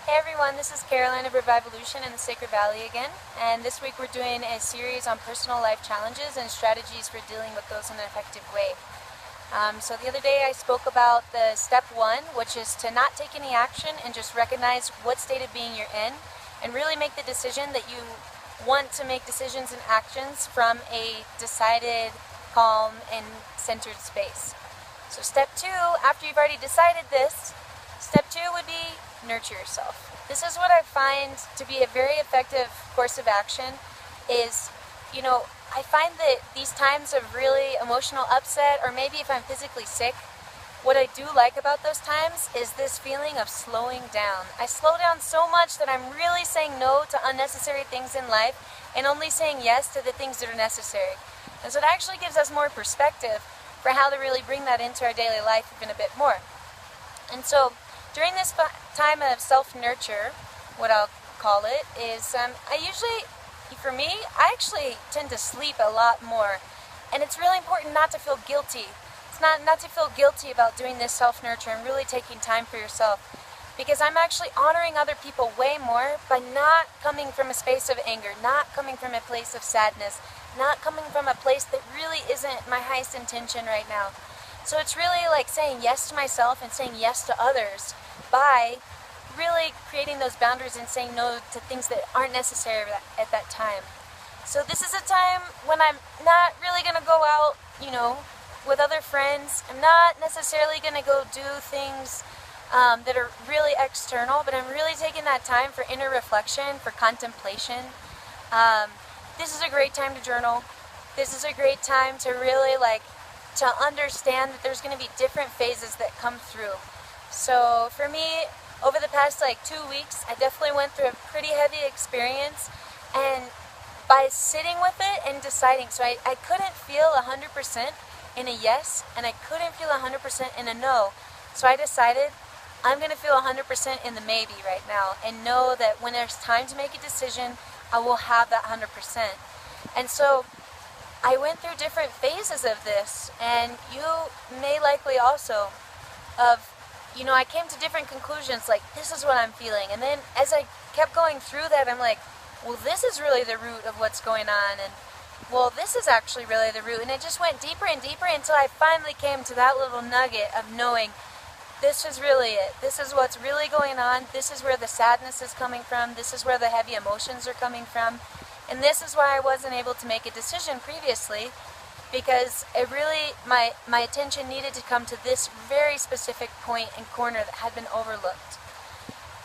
Hey everyone, this is Caroline of Reviveolution in the Sacred Valley again, and this week we're doing a series on personal life challenges and strategies for dealing with those in an effective way. So the other day I spoke about the step one, which is to not take any action and just recognize what state of being you're in and really make the decision that you want to make decisions and actions from a decided, calm, and centered space. So step two, after you've already decided this, step two would be nurture yourself. This is what I find to be a very effective course of action is, I find that these times of really emotional upset, or maybe if I'm physically sick, what I do like about those times is this feeling of slowing down. I slow down so much that I'm really saying no to unnecessary things in life and only saying yes to the things that are necessary. And so it actually gives us more perspective for how to really bring that into our daily life even a bit more. And so during this time of self-nurture, what I'll call it, is I actually tend to sleep a lot more. And it's really important not to feel guilty. It's not to feel guilty about doing this self-nurture and really taking time for yourself. Because I'm actually honoring other people way more by not coming from a space of anger, not coming from a place of sadness, not coming from a place that really isn't my highest intention right now. So it's really like saying yes to myself and saying yes to others by really creating those boundaries and saying no to things that aren't necessary at that time. So this is a time when I'm not really going to go out, with other friends. I'm not necessarily going to go do things that are really external, but I'm really taking that time for inner reflection, for contemplation. This is a great time to journal. This is a great time to really to understand that there's going to be different phases that come through. So for me, over the past 2 weeks, I definitely went through a pretty heavy experience, and by sitting with it and deciding, so I couldn't feel 100% in a yes, and I couldn't feel 100% in a no. So I decided I'm going to feel 100% in the maybe right now, and know that when there's time to make a decision, I will have that 100%. And so I went through different phases of this, and you may likely also, I came to different conclusions, this is what I'm feeling. And then as I kept going through that, I'm like, well, this is really the root of what's going on, and well, this is actually really the root. And it just went deeper and deeper until I finally came to that little nugget of knowing this is really it. This is what's really going on. This is where the sadness is coming from. This is where the heavy emotions are coming from. And this is why I wasn't able to make a decision previously, because it really, my attention needed to come to this very specific point and corner that had been overlooked.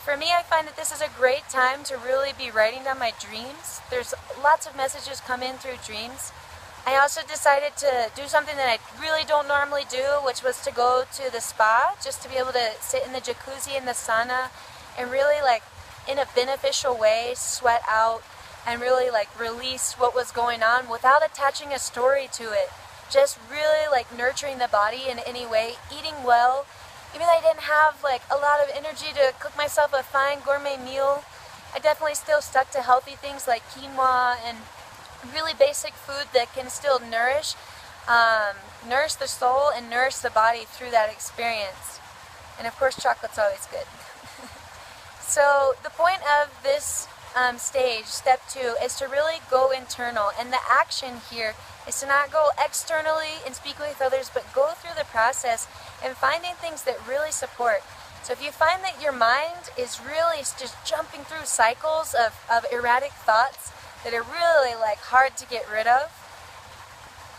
For me, I find that this is a great time to really be writing down my dreams. There's lots of messages come in through dreams. I also decided to do something that I really don't normally do, which was to go to the spa, just to be able to sit in the jacuzzi and the sauna and really in a beneficial way sweat out and really release what was going on without attaching a story to it. Just really nurturing the body in any way, eating well. Even though I didn't have a lot of energy to cook myself a fine gourmet meal, I definitely still stuck to healthy things like quinoa and really basic food that can still nourish the soul and nourish the body through that experience. And of course, chocolate's always good. So the point of this stage, step two, is to really go internal. And the action here is to not go externally and speak with others, but go through the process and finding things that really support. So if you find that your mind is really just jumping through cycles of erratic thoughts that are really hard to get rid of,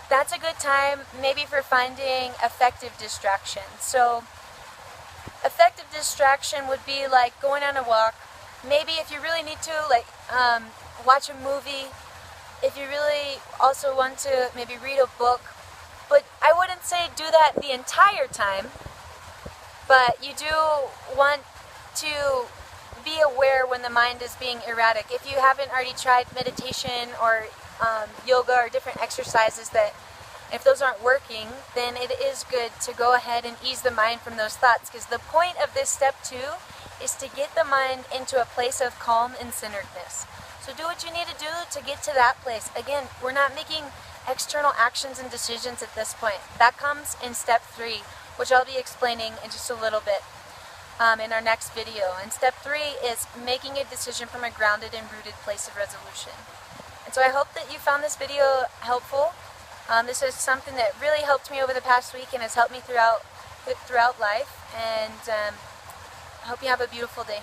that's a good time maybe for finding effective distraction. So effective distraction would be going on a walk. Maybe if you really need to watch a movie, if you really also want to maybe read a book. But I wouldn't say do that the entire time, but you do want to be aware when the mind is being erratic. If you haven't already tried meditation or yoga or different exercises, that if those aren't working, then it is good to go ahead and ease the mind from those thoughts, because the point of this step two is to get the mind into a place of calm and centeredness. So do what you need to do to get to that place. Again, we're not making external actions and decisions at this point. That comes in step three, which I'll be explaining in just a little bit. in our next video. And step 3 is making a decision from a grounded and rooted place of resolution. And so I hope that you found this video helpful. This is something that really helped me over the past week and has helped me throughout life. And I hope you have a beautiful day.